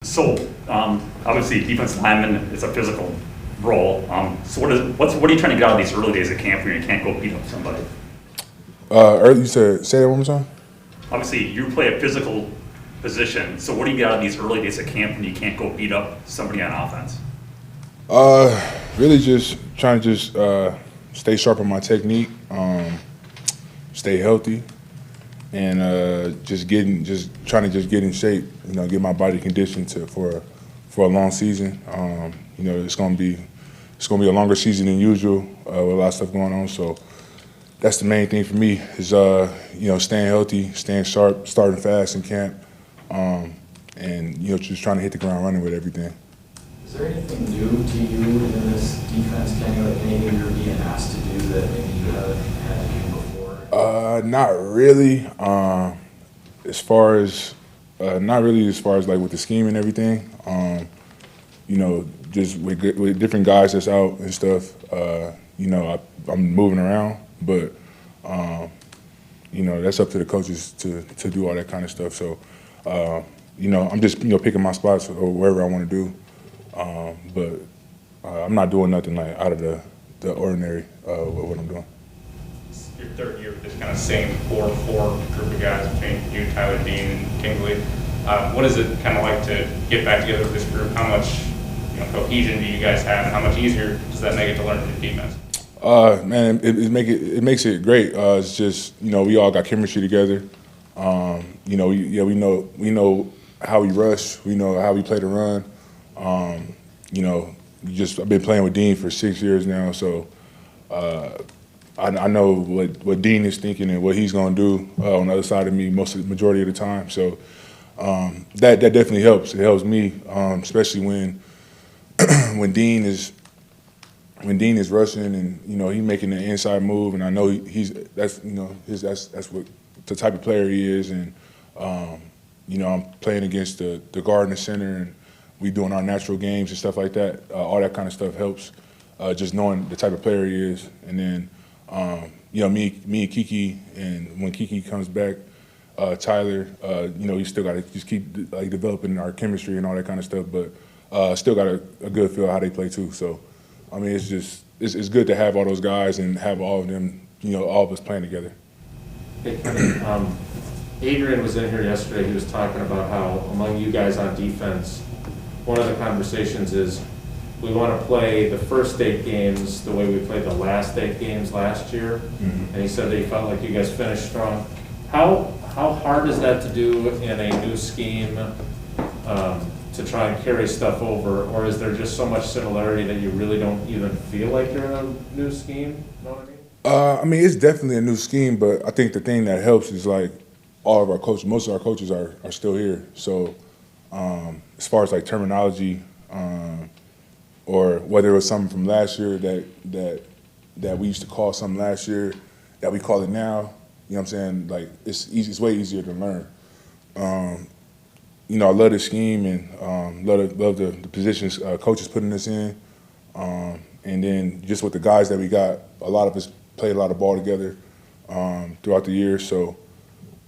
So obviously, defensive lineman is a physical role. So what are you trying to get out of these early days of camp where you can't go beat up somebody? Early, you said, say that one more time? Obviously, you play a physical position. So what do you get out of these early days of camp when you can't go beat up somebody on offense? Really just trying to stay sharp on my technique, stay healthy, and just trying to get in shape. Get my body conditioned for a long season. It's gonna be a longer season than usual with a lot of stuff going on. So that's the main thing for me is staying healthy, staying sharp, starting fast in camp, and just trying to hit the ground running with everything. Is there anything new to you in this defense, Kenny, like anything you're being asked to do that maybe you haven't had to do before? Not really. Not really as far as like with the scheme and everything. Just with different guys that's out and stuff. I'm moving around, but that's up to the coaches to do all that kind of stuff. So I'm just picking my spots or wherever I want to do. But I'm not doing nothing like out of the ordinary with what I'm doing. It's your third year with this kind of same 4-4 group of guys between you, Tyler, Dean, and Kingley. What is it kind of like to get back together with this group? How much cohesion do you guys have, and how much easier does that make it to learn the defense? Man, it makes it great. It's just we all got chemistry together. We know how we rush. We know how we play the run. I've been playing with Dean for 6 years now, so I know what Dean is thinking and what he's going to do on the other side of me majority of the time. So that definitely helps. It helps me, especially when when Dean is rushing and he's making the inside move, and I know that's what the type of player he is, and I'm playing against the guard and the center, and we doing our natural games and stuff like that. All that kind of stuff helps. Just knowing the type of player he is, and then me and Kiki, and when Kiki comes back, Tyler, you still got to just keep like developing our chemistry and all that kind of stuff, but still got a good feel how they play too. So I mean, it's good to have all those guys and have all of them, all of us playing together. Hey, Adrian was in here yesterday. He was talking about how among you guys on defense, one of the conversations is we want to play the first 8 games the way we played the last 8 games last year. Mm-hmm. And he said that he felt like you guys finished strong. How hard is that to do in a new scheme to try and carry stuff over? Or is there just so much similarity that you really don't even feel like you're in a new scheme? You know what I mean? It's definitely a new scheme, but I think the thing that helps is like all of our coaches, most of our coaches are still here. So as far as like terminology, or whether it was something from last year that we used to call something last year that we call it now, you know what I'm saying? Like it's easy, it's way easier to learn. I love the scheme and love the positions coaches putting us in, and then just with the guys that we got, a lot of us played a lot of ball together throughout the year. So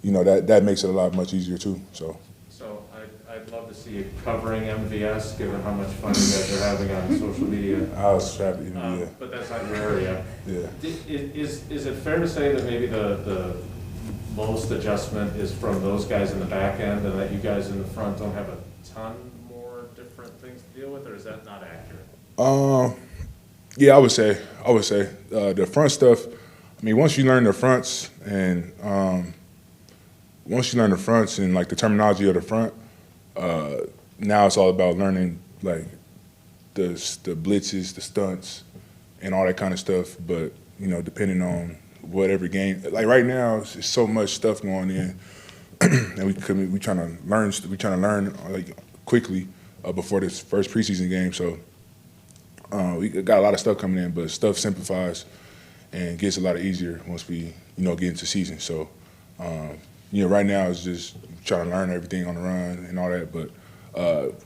that makes it a lot much easier too. So I'd love to see you covering MVS, given how much fun you guys are having on social media. I was happy, yeah. But that's not your area. Yeah. Is it fair to say that maybe the most adjustment is from those guys in the back end, and that you guys in the front don't have a ton more different things to deal with, or is that not accurate? Yeah, I would say the front stuff. I mean, once you learn the fronts and like the terminology of the front, now it's all about learning like the blitzes, the stunts, and all that kind of stuff. But depending on whatever game, like right now, it's so much stuff going in, and we trying to learn like quickly before this first preseason game. So we got a lot of stuff coming in, but stuff simplifies and gets a lot easier once we get into season. So right now it's just trying to learn everything on the run and all that. But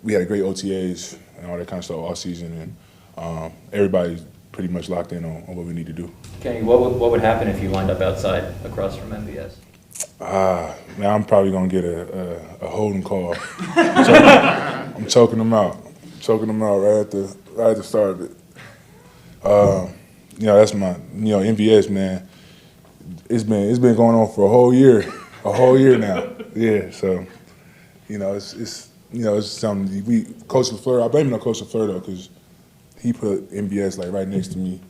we had a great OTAs and all that kind of stuff all season, and everybody's pretty much locked in on what we need to do. Kenny, what would happen if you wind up outside across from MVS? Man, I'm probably gonna get a holding call. So, I'm choking them out. Right at the start of it. That's my MVS, man. It's been going on for a whole year now. Yeah, so it's something Coach LaFleur. I blame it on Coach LaFleur though, because he put MVS like right next to me.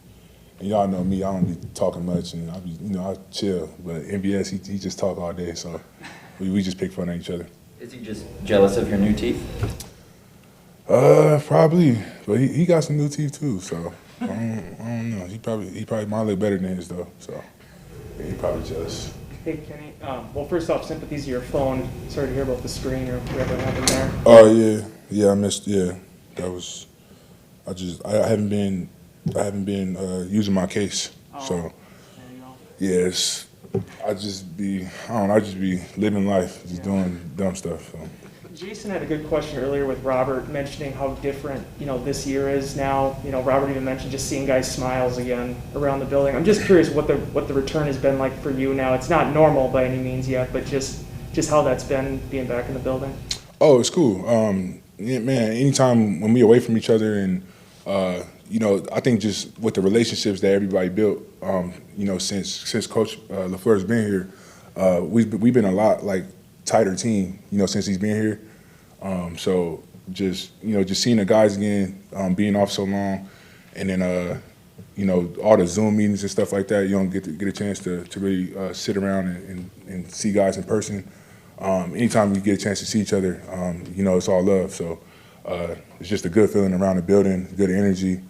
And y'all know me, I don't be talking much, and I chill. But MVS, he just talk all day, so we just pick fun at each other. Is he just jealous of your new teeth? Probably, but he got some new teeth too, so I don't know. He probably might look better than his though, so yeah, he probably jealous. Hey, Kenny. Well, first off, sympathies to your phone. Sorry to hear about the screen or whatever happened there. Oh yeah, I missed. Yeah, that was. I haven't been using my case, so There you go. yes, I just be living life, just doing dumb stuff. So. Jason had a good question earlier with Robert mentioning how different, this year is now. Robert even mentioned just seeing guys' smiles again around the building. I'm just curious what the return has been like for you now. It's not normal by any means yet, but just how that's been being back in the building. Oh, it's cool. Yeah, man, anytime when we away from each other and, I think just with the relationships that everybody built, since Coach LaFleur's been here, we've been a lot like tighter team, since he's been here. So just seeing the guys again, being off so long, and then all the Zoom meetings and stuff like that, you don't get a chance to really sit around and see guys in person. Anytime you get a chance to see each other, it's all love. So it's just a good feeling around the building, good energy.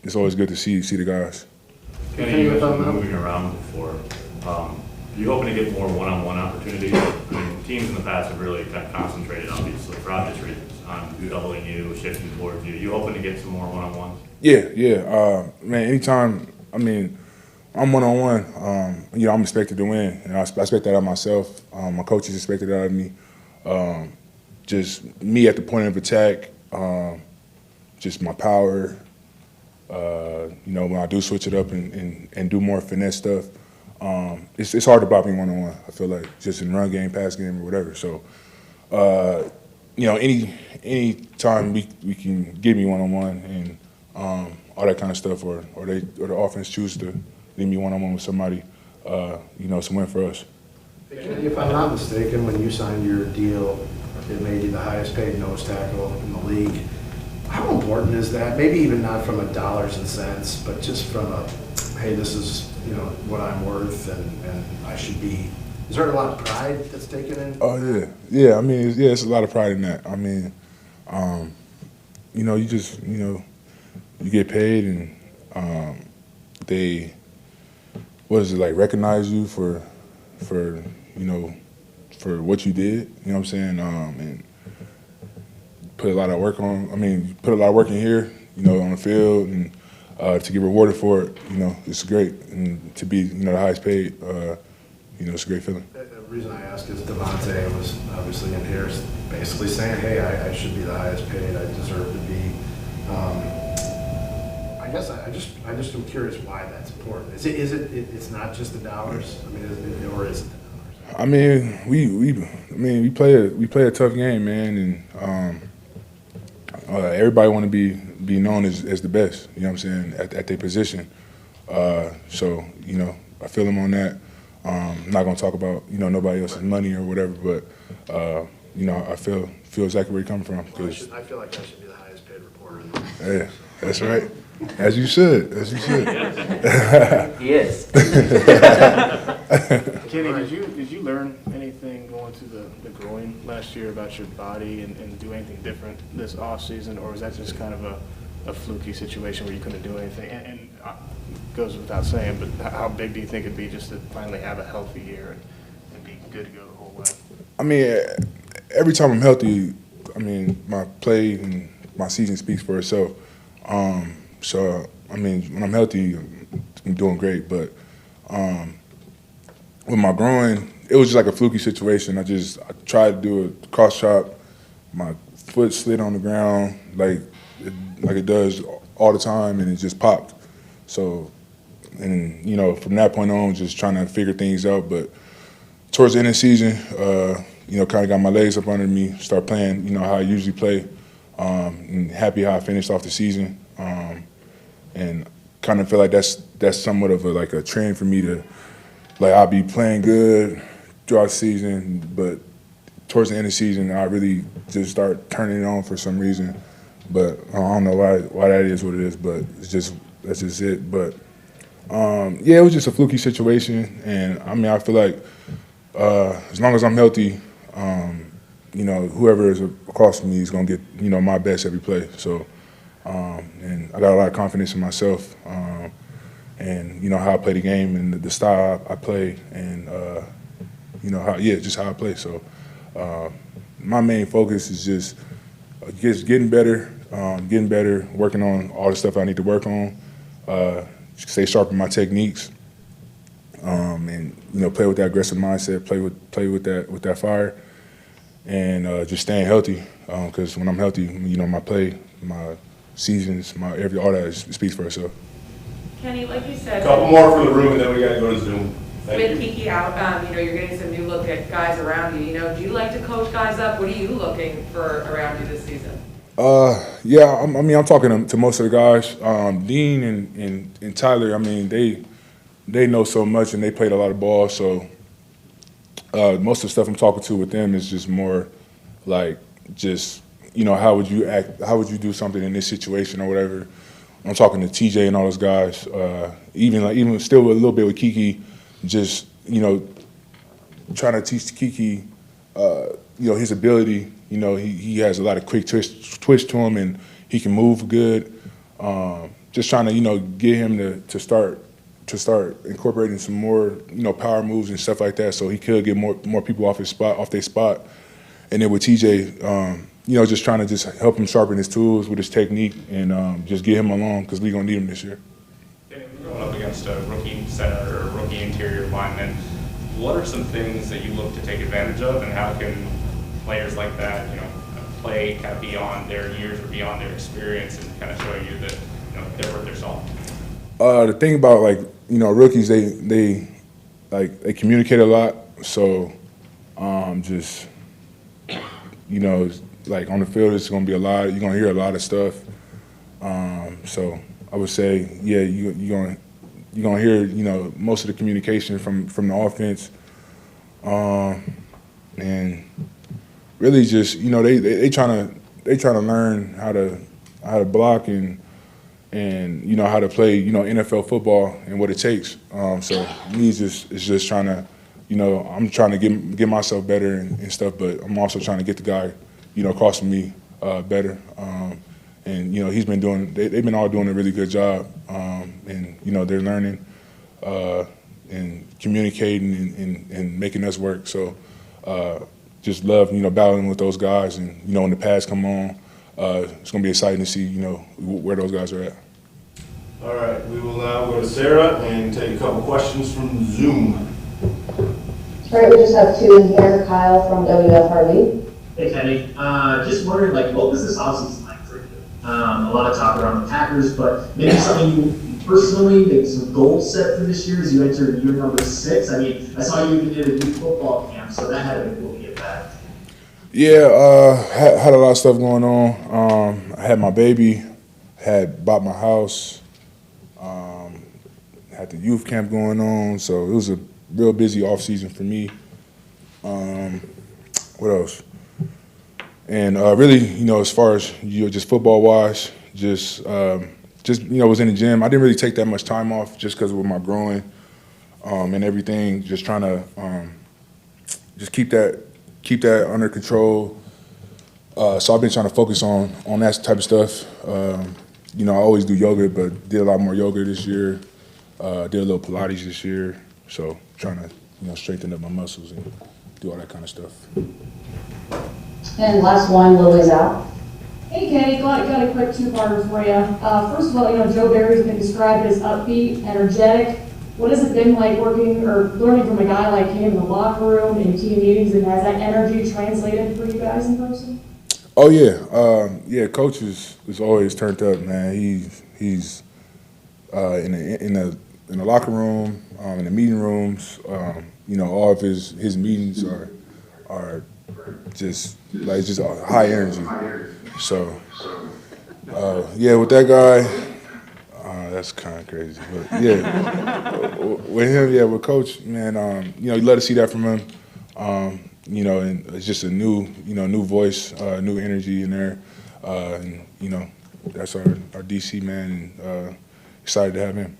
It's always good to see the guys. Kenny, you mentioned moving around before. You hoping to get more one-on-one opportunities? I mean, teams in the past have really kind of concentrated, obviously, for obvious reasons, on doubling you, shifting towards you. You hoping to get some more one-on-ones? Yeah. Man, anytime, I'm one-on-one, I'm expected to win, and I expect that of myself. My coaches expected that of me. Just me at the point of attack, just my power. When I do switch it up and do more finesse stuff, it's hard to block me one-on-one. I feel like just in run game, pass game, or whatever. So, any time we can get me one-on-one and all that kind of stuff, or the offense choose to leave me one-on-one with somebody, it's a win for us. If I'm not mistaken, when you signed your deal, it made you the highest paid nose tackle in the league. How important is that? Maybe even not from a dollars and cents, but just from a, hey, this is what I'm worth, and I should be. Is there a lot of pride that's taken in? Oh yeah. It's a lot of pride in that. You just you get paid, and they recognize you for what you did. You know what I'm saying? And put a lot of work put a lot of work in here, on the field, and to get rewarded for it, it's great. And to be, the highest paid, it's a great feeling. The reason I ask is Devontae was obviously in here basically saying, hey, I should be the highest paid, I deserve to be. I guess I just am curious why that's important. It's not just the dollars? Or is it the dollars? We play a tough game, man, and everybody want to be known as the best. You know what I'm saying, at their position. So I feel them on that. I'm not gonna talk about nobody else's money or whatever, but I feel exactly where you're coming from. I feel like I should be the highest paid reporter in the league. Yeah, that's right. As you should. He is. Kenny, did you learn anything going through the groin last year about your body and do anything different this off season, or was that just kind of a fluky situation where you couldn't do anything? And goes without saying, but how big do you think it'd be just to finally have a healthy year and be good to go the whole way? Every time I'm healthy, my play and my season speaks for itself. So when I'm healthy, I'm doing great. But with my groin, it was just like a fluky situation. I tried to do a cross chop, my foot slid on the ground like it does all the time, and it just popped. So, and from that point on, just trying to figure things out. But towards the end of the season, kind of got my legs up under me, start playing, how I usually play, and happy how I finished off the season. And kind of feel like that's somewhat of a trend for me to, I'll be playing good throughout the season, but towards the end of the season, I really just start turning it on for some reason. But I don't know why that is what it is, but that's just it. But it was just a fluky situation, and I feel like as long as I'm healthy, whoever is across from me is gonna get my best every play. So, and I got a lot of confidence in myself, and how I play the game and the style I play, and just how I play. So, my main focus is just getting better, working on all the stuff I need to work on, stay sharp in my techniques, and play with that aggressive mindset, play with that fire, and just staying healthy. Because when I'm healthy, my play, my seasons, all that speaks for itself. Kenny, like you said, Couple more for the room, and then we got to go to Zoom. with Kiki out, you're getting some new look at guys around you. Do you like to coach guys up? What are you looking for around you this season? I'm talking to most of the guys. Dean and Tyler, they know so much and they played a lot of ball. So most of the stuff I'm talking to with them is just more like how would you act? How would you do something in this situation or whatever? I'm talking to TJ and all those guys. Even still a little bit with Kiki, just trying to teach Kiki, his ability. He has a lot of quick twist to him, and he can move good. Just trying to, get him to start incorporating some more, power moves and stuff like that, so he could get more people off their spot. And then with TJ, just trying to just help him sharpen his tools with his technique and just get him along because we're gonna need him this year. We're going up against a rookie center or a rookie interior lineman. What are some things that you look to take advantage of, and how can players like that, play kind of beyond their years or beyond their experience and kind of show you that, they're worth their salt? The thing about rookies, they communicate a lot. So on the field, it's going to be a lot. You're going to hear a lot of stuff. So I would say, you're going to hear most of the communication from the offense, and really just they trying to learn how to block and how to play NFL football and what it takes. So me is just trying to I'm trying to get myself better and stuff, but I'm also trying to get the guy across from me better. And he's been they've been all doing a really good job, and they're learning and communicating and making us work. So just love battling with those guys, and when the pads come on, it's gonna be exciting to see where those guys are at. All right, we will now go to Sarah and take a couple questions from Zoom. All right, we just have two in here. Kyle from WFRB. Hey, Kenny. Just wondering, what was this offseason like for you? A lot of talk around the Packers, but maybe something you personally, maybe some goals set for this year as you enter year number 6. I saw you even did a new football camp, so that had to be cool to get back. Yeah, had a lot of stuff going on. I had my baby, had bought my house, had the youth camp going on, so it was a real busy off season for me. What else? And really, as far as just football wise, just was in the gym. I didn't really take that much time off just because with my growing and everything. Just trying to just keep that under control. So I've been trying to focus on that type of stuff. I always do yoga, but did a lot more yoga this year. Did a little Pilates this year. So trying to strengthen up my muscles and do all that kind of stuff. And last one, Lily's out. Hey Kenny, got a quick two-parter for you. First of all, Joe Barry's been described as upbeat, energetic. What has it been like working or learning from a guy like him in the locker room, in team meetings, and has that energy translated for you guys in person? Oh yeah, Coach is always turned up, man. He's in the locker room, in the meeting rooms. All of his meetings are just high energy. So yeah, with that guy. That's kind of crazy, but yeah, with him, yeah, with Coach, man, you let us see that from him, and it's just a new voice, new energy in there, and that's our DC man, and excited to have him.